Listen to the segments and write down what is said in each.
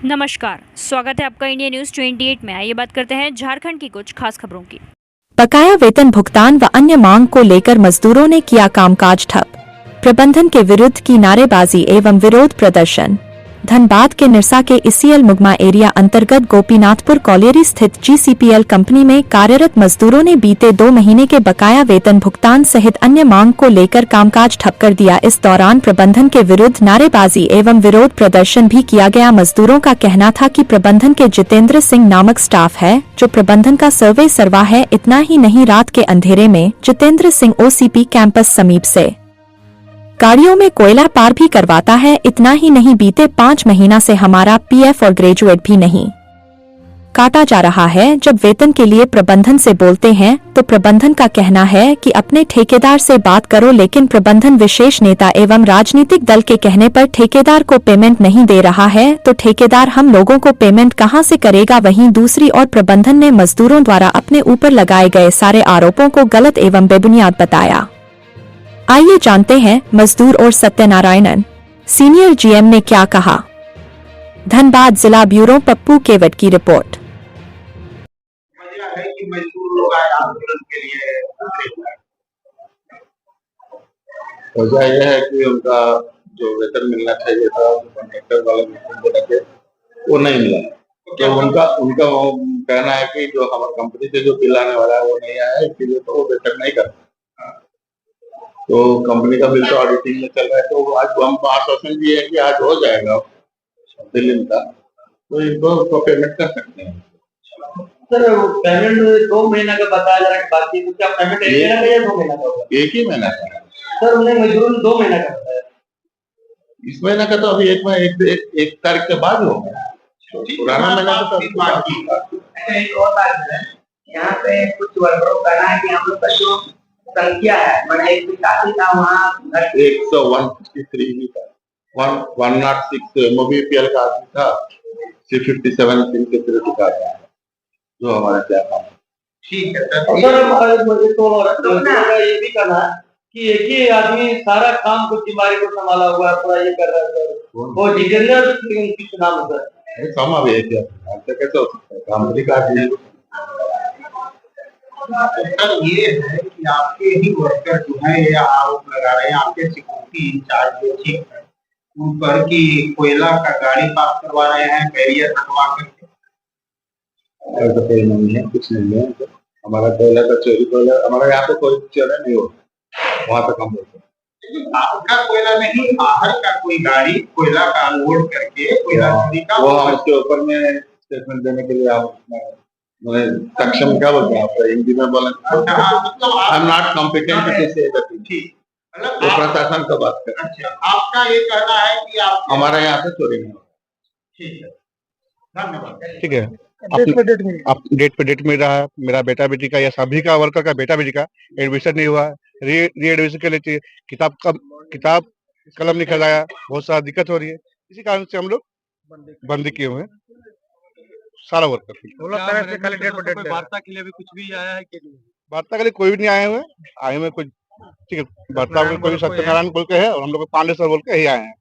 नमस्कार, स्वागत है आपका इंडिया न्यूज 28 में। आइए बात करते हैं झारखंड की कुछ खास खबरों की। बकाया वेतन भुगतान व अन्य मांग को लेकर मजदूरों ने किया कामकाज ठप। प्रबंधन के विरुद्ध की नारेबाजी एवं विरोध प्रदर्शन। धनबाद के निरसा के ईसीएल मुगमा एरिया अंतर्गत गोपीनाथपुर कॉलेरी स्थित जीसीपीएल कंपनी में कार्यरत मजदूरों ने बीते 2 महीने के बकाया वेतन भुगतान सहित अन्य मांग को लेकर कामकाज ठप कर दिया। इस दौरान प्रबंधन के विरुद्ध नारेबाजी एवं विरोध प्रदर्शन भी किया गया। मजदूरों का कहना था कि प्रबंधन के जितेंद्र सिंह नामक स्टाफ है जो प्रबंधन का सर्वे सरवा है। इतना ही नहीं, रात के अंधेरे में जितेंद्र सिंह ओसीपी कैंपस समीप से गाड़ियों में कोयला पार भी करवाता है। इतना ही नहीं, बीते 5 महीना से हमारा पीएफ और ग्रेजुएट भी नहीं काटा जा रहा है। जब वेतन के लिए प्रबंधन से बोलते हैं तो प्रबंधन का कहना है कि अपने ठेकेदार से बात करो, लेकिन प्रबंधन विशेष नेता एवं राजनीतिक दल के कहने पर ठेकेदार को पेमेंट नहीं दे रहा है, तो ठेकेदार हम लोगों को पेमेंट कहां से करेगा। वहीं दूसरी ओर प्रबंधन ने मजदूरों द्वारा अपने ऊपर लगाए गए सारे आरोपों को गलत एवं बेबुनियाद बताया। आइए जानते हैं मजदूर और सत्यनारायणन सीनियर जीएम ने क्या कहा। धनबाद जिला ब्यूरो पप्पू केवट की रिपोर्ट। वजह है कि मजदूर लोग आए आंदोलन के लिए। वजह यह है कि उनका जो वेतन मिलना चाहिए था कॉन्ट्रैक्टर वाला वेतन जो लगे वो नहीं मिला। तो उनका उनका वो कहना है कि जो हमारी कंपनी से जो बिल आने वाला है वो नहीं आया, इसलिए तो वो वेतन नहीं करता। तो कंपनी का बिल तो ऑडिटिंग में चल रहा है, तो आज हम आश्वासन दिए है कि आज हो जाएगा बिल का, तो इनको पेमेंट कर सकते हैं। सर पेमेंट 2 महीना का बताया जा रहा है, बाकी तो क्या पेमेंट 1 महीना का या 2 महीना का होगा? 1 ही महीना का। सर उन्हें मजदूरों ने 2 महीना का बताया। इस महीना का तो अभी एक तारीख के बाद होगा। पुराना महीना तो एक और बात है, यहाँ पे कुछ वर्करों का कहना है कि हम लोग का जो संख्या है मैंने एक काफी था वहाँ 163 ही था, 106 एमओबीपीएल का आदमी था, 57 सिक्योरिटी का था जो हमारा क्या था। ठीक है सर, मुझे तो ये भी कहना है कि एक ही आदमी सारा काम को बीमारी को संभाला हुआ है, पूरा ये कर रहा है सर। वो जितेंद्र किस नाम है सर? काम अभी है क्या कैसे हो सकता है, काम भी काट है। सर ये है कि आपके ही वर्कर जो है ये आरोप लगा रहे हैं आपके सिक्योरिटी इंचार्ज जो चीफ है उन पर कि कोयला का गाड़ी पास करवा रहे हैं, बैरियर हटवा करके। ऐसा कोई नहीं है, कुछ नहीं है। हमारा कोयला का चोरी, कोयला हमारे यहाँ पे कोई चोरी नहीं होता, वहाँ तक हम बोलते हैं। आपका कोयला नहीं, बाहर का कोई गाड़ी कोयला का अनलोड करके कोयला चोरी का वो हम उसके ऊपर में स्टेटमेंट देने के लिए आप सक्षम क्या बोलते हैं आप हिंदी में बोले, I am not competent to say that. ठीक, मतलब वो प्रशासन का बात करें। अच्छा, आपका ये कहना है कि आप हमारे यहाँ से चोरी नहीं होगा। ठीक है, धन्यवाद। ठीक है, आप डेट पे डेट मिल रहा है। मेरा बेटा बेटी का या सभी का वर्कर का बेटा बेटी का एडमिशन नहीं हुआ, री एडमिशन के लिए किताब कलम नहीं खरीदाया, बहुत सारा दिक्कत हो रही है। इसी कारण से हम लोग बंदी किए हुए हैं सारा वर्कर। वार्ता के लिए भी कुछ भी आया है कि वार्ता के लिए कोई भी नहीं आए हुए कुछ। ठीक है, वार्ता में कोई सत्यनारायण बोल के है और हम लोग पांडेश्वर बोल के ही आए हैं।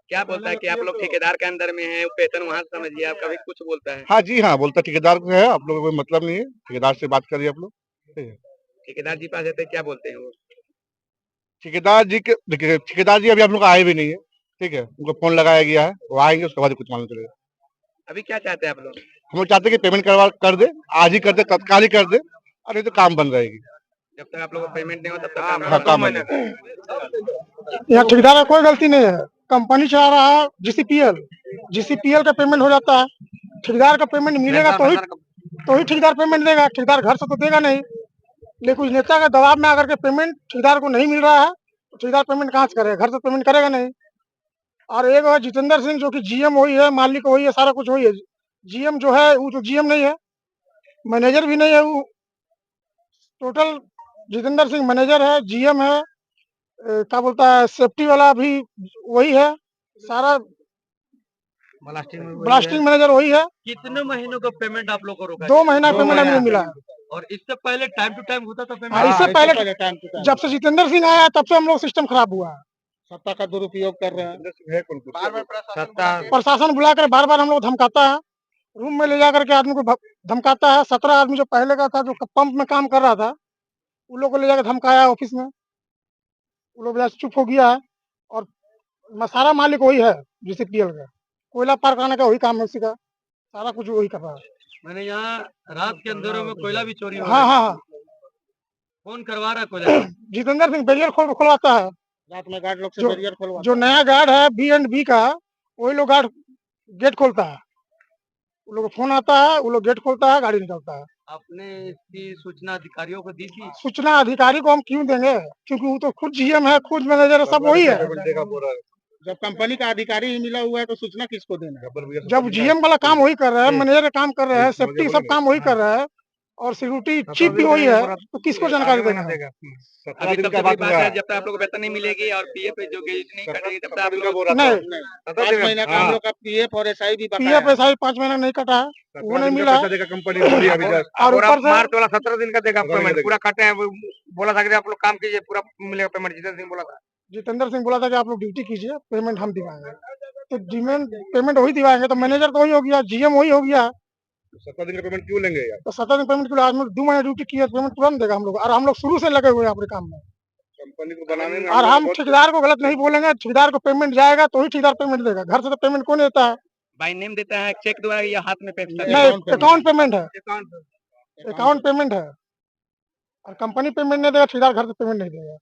क्या बोलता है कि आप लोग ठेकेदार के अंदर में है, वेतन वहाँ से समझिए, आप कभी कुछ बोलता है? हाँ जी हाँ, बोलता ठेकेदार को है, आप लोगों को कोई मतलब नहीं है, ठेकेदार से बात करिए आप लोग। ठेकेदार जी पास जाते क्या बोलते हैं वो? ठेकेदार जी के देखिए, ठेकेदार जी अभी हम लोग आए भी नहीं है। ठीक है, उनको फोन लगाया गया है, वो आएंगे उसके बाद कुछ मालूम चलेगा। अभी क्या चाहते हैं आप लोग? हम लोग चाहते हैं कि पेमेंट कर दे, आज ही कर दे, तत्काल ही कर दे, और नहीं तो काम बंद रहेगी। जब तक आप लोग को पेमेंट नहीं हो तब तक काम बंद रहेगा। यहाँ ठेकेदार का कोई गलती नहीं है, कंपनी चला रहा है जीसीपीएल का पेमेंट हो जाता है। ठेकेदार का पेमेंट मिलेगा तो ही ठेकेदार पेमेंट देगा, ठेकेदार घर से तो देगा नहीं। लेकिन कुछ नेता के दबाव में अगर के पेमेंट ठेकेदार को नहीं मिल रहा है तो ठेकेदार पेमेंट कहाँ से करेगा, घर से पेमेंट करेगा नहीं। और एक है जितेंद्र सिंह जो कि जीएम वही है, मालिक वही है, सारा कुछ वही है। जीएम जो है वो तो जीएम नहीं है, मैनेजर भी नहीं है, वो टोटल जितेंद्र सिंह मैनेजर है, जीएम है, क्या बोलता है सेफ्टी वाला भी वही है, सारा ब्लास्टिंग मैनेजर वही है। कितने महीनों का पेमेंट आप लोग को रोका? 2 महीना पेमेंट अभी मिला है। और इससे पहले टाइम टू टाइम होता था पेमेंट? इससे पहले जब से जितेंद्र सिंह आया तब से हम लोग सिस्टम खराब हुआ है। सत्ता का दुरुपयोग कर रहे हैं। है कौन कुछ बार बार प्रशासन प्रशासन बुला कर बार बार हम लोग धमकाता है, रूम में ले जा करके आदमी को धमकाता है। 17 आदमी जो पहले का था, जो पंप में काम कर रहा था, उन लोग को ले जाकर धमकाया ऑफिस में। वो लोग यहाँ से चुप हो गया है और सारा मालिक वही है जीसीपीएल का। कोयला पार कराने का वही काम है उसी का, सारा कुछ वही कर रहा है। मैंने यहाँ रात के अंधेरों में कोयला भी चोरी हो हाँ हाँ हाँ, कौन करवा रहा है कोयला? जितेंद्र सिंह बैरियर खुलवाता है। रात में गार्ड लोग से जो- बैरियर खुलवा जो नया गार्ड है B&B का, वही लोग गार्ड गेट खोलता है। उन लोग को फोन आता है, वो लोग गेट खोलता है, गाड़ी निकलता है। आपने इसकी सूचना अधिकारियों को दी थी? सूचना अधिकारी को हम क्यों देंगे, क्योंकि वो तो खुद जीएम है, खुद मैनेजर है, सब वही है। जब कंपनी का अधिकारी ही मिला हुआ है तो सूचना किसको देना है? जब जीएम वाला काम वही कर रहा है, मैनेजर का काम कर रहा है, सेफ्टी सब काम वही कर रहा है और सिक्योरिटी चीफ भी वही है, तो किसको जानकारी देना है? अभी तब तक बात है जब तक आप लोग को वेतन नहीं मिलेगी और पीएफ जो गेज नहीं कटेगी तब तक आप लोग नहीं, 5 महीना का हम लोग का पीएफ और एसआई भी बकाया पीएफ एसआई 5 महीना नहीं कटा है, वो नहीं मिला है। कंपनी अभी just। और ऊपर से मार्च वाला 17 दिन का देगा पता नहीं पेमेंट पूरा काटे हैं बोला था कि आप लोग काम कीजिए पूरा मिलेगा पेमेंट जितेंद्र सिंह बोला था। जितेंद्र सिंह बोला था कि आप लोग ड्यूटी कीजिए, पेमेंट हम दिवाएंगे। तो पेमेंट वही दिवाएंगे, तो मैनेजर तो वही हो गया, जीएम वही हो गया। 17 दिन का पेमेंट क्यों लेंगे यार? तो 17 दिन पेमेंट के लिए आज 2 महीने ड्यूटी किया, पेमेंट तुरंत देगा हम लोग। और हम लोग शुरू से लगे हुए हैं अपने काम में। कंपनी को बनाने में और हम ठेकेदार को गलत नहीं बोलेंगे, ठेकेदार को पेमेंट जाएगा तो ही ठेकेदार पेमेंट देगा। घर से तो पेमेंट कौन देता है? बाई नेम देता है चेक द्वारा या हाथ में पे नहीं, अकाउंट पेमेंट है, अकाउंट अकाउंट पेमेंट है। और कंपनी पेमेंट नहीं देगा, ठेकेदार घर से पेमेंट नहीं देगा।